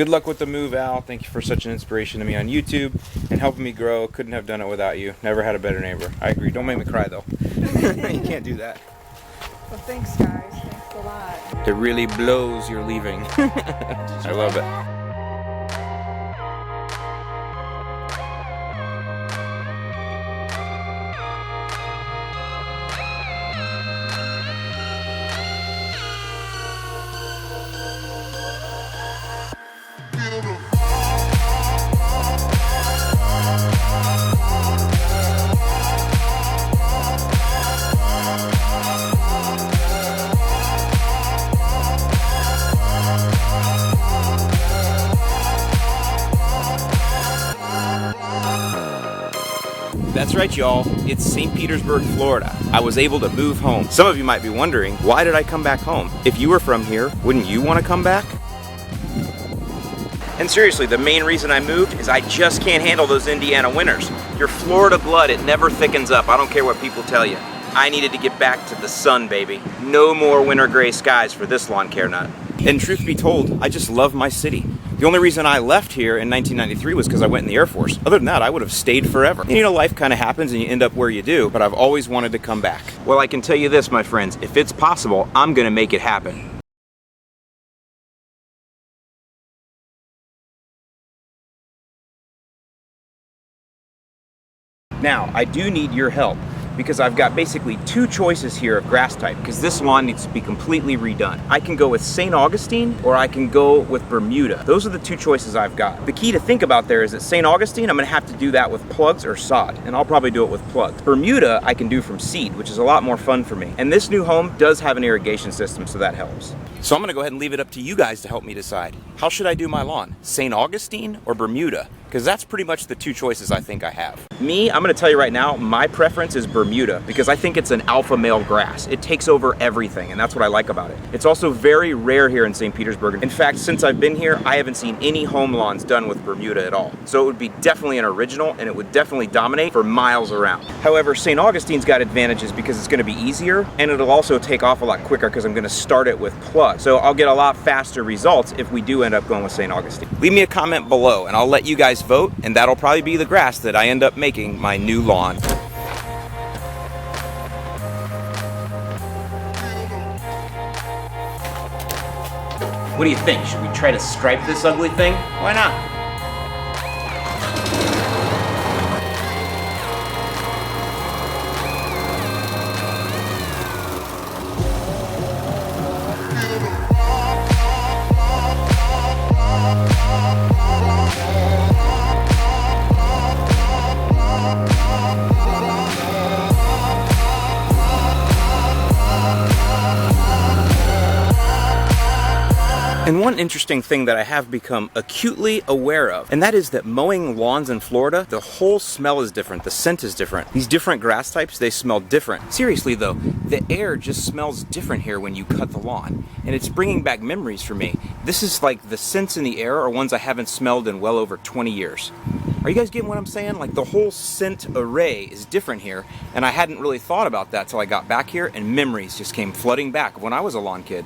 Good luck with the move, Al. Thank you for such an inspiration to me on YouTube and helping me grow. Couldn't have done it without you. Never had a better neighbor. I agree. Don't make me cry, though. You can't do that. Well, thanks, guys. Thanks a lot. It really blows you're leaving. I love it. That's right, y'all. It's St. Petersburg, Florida. I was able to move home. Some of you might be wondering, why did I come back home? If you were from here, wouldn't you want to come back? And seriously, the main reason I moved is I just can't handle those Indiana winters. Your Florida blood, it never thickens up. I don't care what people tell you. I needed to get back to the sun, baby. No more winter gray skies for this lawn care nut. And truth be told, I just love my city. The only reason I left here in 1993 was because I went in the Air Force. Other than that, I would have stayed forever. And you know, life kind of happens and you end up where you do, but I've always wanted to come back. Well, I can tell you this, my friends, if it's possible, I'm gonna make it happen. Now, I do need your help, because I've got basically two choices here of grass type, because this lawn needs to be completely redone. I can go with St. Augustine or I can go with Bermuda. Those are the two choices I've got. The key to think about there is that St. Augustine, I'm gonna have to do that with plugs or sod, and I'll probably do it with plugs. Bermuda, I can do from seed, which is a lot more fun for me. And this new home does have an irrigation system, so that helps. So I'm gonna go ahead and leave it up to you guys to help me decide. How should I do my lawn? St. Augustine or Bermuda? Because that's pretty much the two choices I think I have. Me, I'm gonna tell you right now, my preference is Bermuda because I think it's an alpha male grass. It takes over everything, and that's what I like about it. It's also very rare here in St. Petersburg. In fact, since I've been here, I haven't seen any home lawns done with Bermuda at all. So it would be definitely an original, and it would definitely dominate for miles around. However, St. Augustine's got advantages because it's gonna be easier, and it'll also take off a lot quicker because I'm gonna start it with plugs. So I'll get a lot faster results if we do end up going with St. Augustine. Leave me a comment below, and I'll let you guys vote, and that'll probably be the grass that I end up making my new lawn. What do you think? Should we try to stripe this ugly thing? Why not? And one interesting thing that I have become acutely aware of, and that is that mowing lawns in Florida, the whole smell is different, the scent is different. These different grass types, they smell different. Seriously though, the air just smells different here when you cut the lawn, and it's bringing back memories for me. This is like the scents in the air are ones I haven't smelled in well over 20 years. Are you guys getting what I'm saying? Like the whole scent array is different here, and I hadn't really thought about that till I got back here, and memories just came flooding back of when I was a lawn kid.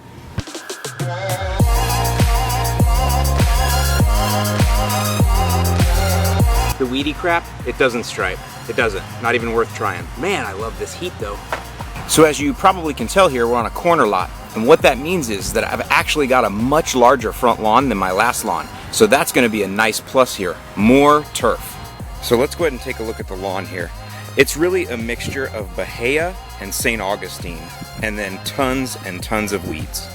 The weedy crap, it doesn't stripe. It doesn't. Not even worth trying. Man, I love this heat though. So as you probably can tell here, we're on a corner lot. And what that means is that I've actually got a much larger front lawn than my last lawn. So that's gonna be a nice plus here. More turf. So let's go ahead and take a look at the lawn here. It's really a mixture of Bahia and St. Augustine, and then tons and tons of weeds.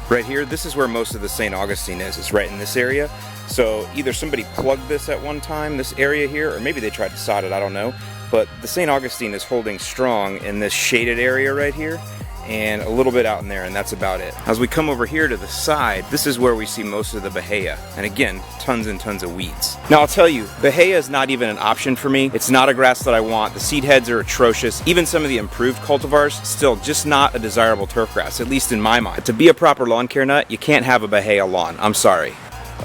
Right here, this is where most of the St. Augustine is. It's right in this area. So either somebody plugged this at one time, this area here, or maybe they tried to sod it, I don't know. But the St. Augustine is holding strong in this shaded area right here, and a little bit out in there, and that's about it. As we come over here to the side, this is where we see most of the Bahia, and again, tons and tons of weeds. Now I'll tell you, Bahia is not even an option for me. It's not a grass that I want. The seed heads are atrocious. Even some of the improved cultivars, still just not a desirable turf grass, at least in my mind. To be a proper lawn care nut, you can't have a Bahia lawn. I'm sorry.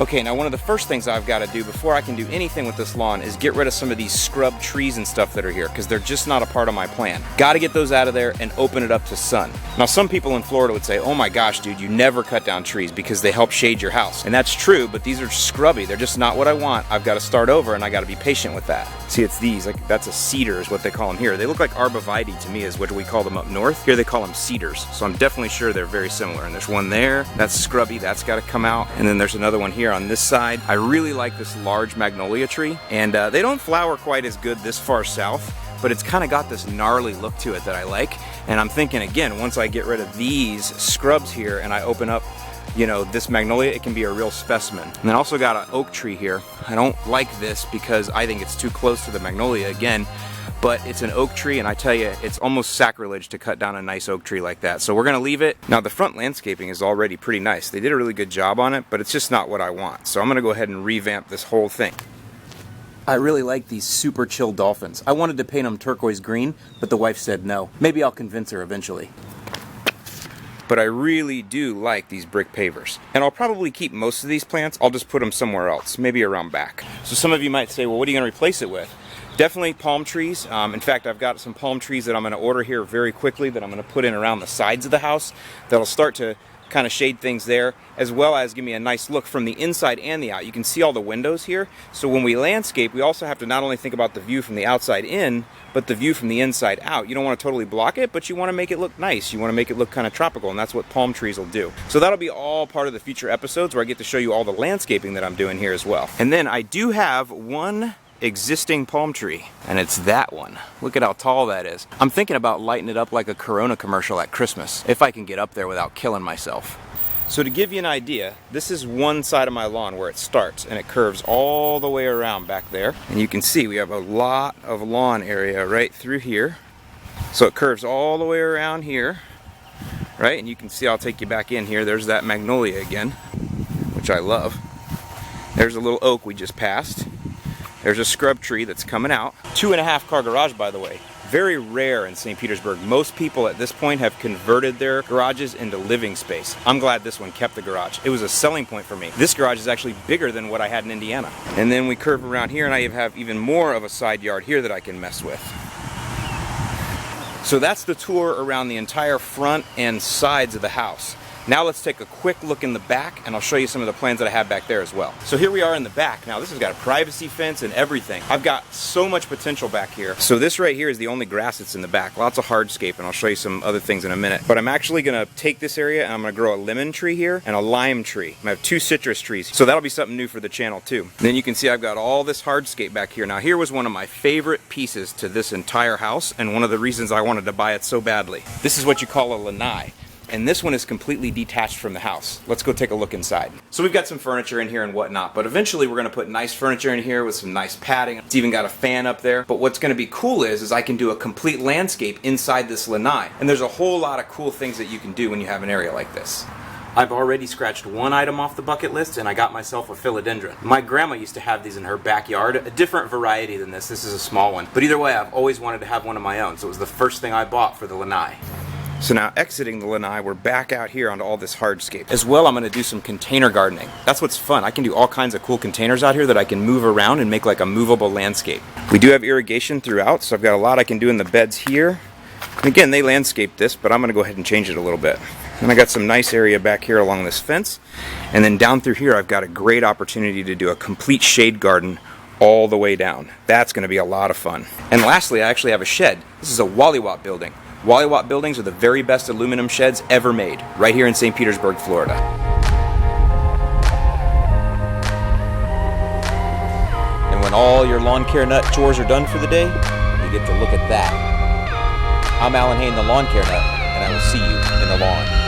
Okay, now one of the first things I've got to do before I can do anything with this lawn is get rid of some of these scrub trees and stuff that are here, because they're just not a part of my plan. Got to get those out of there and open it up to sun. Now some people in Florida would say, oh my gosh dude, you never cut down trees because they help shade your house. And that's true, but these are scrubby. They're just not what I want. I've got to start over and I got to be patient with that. See, it's these, like that's a cedar is what they call them here. They look like arborvitae to me is what we call them up north. Here they call them cedars. So I'm definitely sure they're very similar. And there's one there, that's scrubby, that's got to come out. And then there's another one here on this side. I really like this large magnolia tree, and they don't flower quite as good this far south, but it's kind of got this gnarly look to it that I like. And I'm thinking again, once I get rid of these scrubs here and I open up, you know, this magnolia, it can be a real specimen. And then also got an oak tree here. I don't like this because I think it's too close to the magnolia again, but it's an oak tree, and I tell you, it's almost sacrilege to cut down a nice oak tree like that. So we're gonna leave it. Now the front landscaping is already pretty nice. They did a really good job on it, but it's just not what I want. So I'm gonna go ahead and revamp this whole thing. I really like these super chill dolphins. I wanted to paint them turquoise green, but the wife said no. Maybe I'll convince her eventually. But I really do like these brick pavers. And I'll probably keep most of these plants. I'll just put them somewhere else, maybe around back. So some of you might say, well, what are you gonna replace it with? Definitely palm trees. In fact, I've got some palm trees that I'm gonna order here very quickly that I'm gonna put in around the sides of the house that'll start to kind of shade things there, as well as give me a nice look from the inside and the out. You can see all the windows here. So when we landscape, we also have to not only think about the view from the outside in, but the view from the inside out. You don't want to totally block it, but you want to make it look nice. You want to make it look kind of tropical, and that's what palm trees will do. So that'll be all part of the future episodes where I get to show you all the landscaping that I'm doing here as well. And then I do have one existing palm tree, and it's that one. Look at how tall that is. I'm thinking about lighting it up like a Corona commercial at Christmas, if I can get up there without killing myself. So to give you an idea, this is one side of my lawn where it starts, and it curves all the way around back there. And you can see we have a lot of lawn area right through here. So it curves all the way around here, right? And you can see, I'll take you back in here. There's that magnolia again, which I love. There's a little oak we just passed. There's a scrub tree that's coming out. 2.5 car garage, by the way. Very rare in St. Petersburg. Most people at this point have converted their garages into living space. I'm glad this one kept the garage. It was a selling point for me. This garage is actually bigger than what I had in Indiana. And then we curve around here and I have even more of a side yard here that I can mess with. So that's the tour around the entire front and sides of the house. Now let's take a quick look in the back, and I'll show you some of the plans that I have back there as well. So here we are in the back. Now this has got a privacy fence and everything. I've got so much potential back here. So this right here is the only grass that's in the back. Lots of hardscape, and I'll show you some other things in a minute. But I'm actually gonna take this area and I'm gonna grow a lemon tree here and a lime tree. I have 2 citrus trees. So that'll be something new for the channel too. And then you can see I've got all this hardscape back here. Now here was one of my favorite pieces to this entire house, and one of the reasons I wanted to buy it so badly. This is what you call a lanai. And this one is completely detached from the house. Let's go take a look inside. So we've got some furniture in here and whatnot, but eventually we're gonna put nice furniture in here with some nice padding. It's even got a fan up there. But what's gonna be cool is I can do a complete landscape inside this lanai. And there's a whole lot of cool things that you can do when you have an area like this. I've already scratched one item off the bucket list, and I got myself a philodendron. My grandma used to have these in her backyard, a different variety than this. This is a small one. But either way, I've always wanted to have one of my own, so it was the first thing I bought for the lanai. So now exiting the lanai, we're back out here onto all this hardscape. As well, I'm gonna do some container gardening. That's what's fun. I can do all kinds of cool containers out here that I can move around and make like a movable landscape. We do have irrigation throughout, so I've got a lot I can do in the beds here. And again, they landscaped this, but I'm gonna go ahead and change it a little bit. And I got some nice area back here along this fence. And then down through here, I've got a great opportunity to do a complete shade garden all the way down. That's gonna be a lot of fun. And lastly, I actually have a shed. This is a Wally-Wop building. Wally-Wop buildings are the very best aluminum sheds ever made, right here in St. Petersburg, Florida. And when all your lawn care nut chores are done for the day, you get to look at that. I'm Alan Hain, the Lawn Care Nut, and I will see you in the lawn.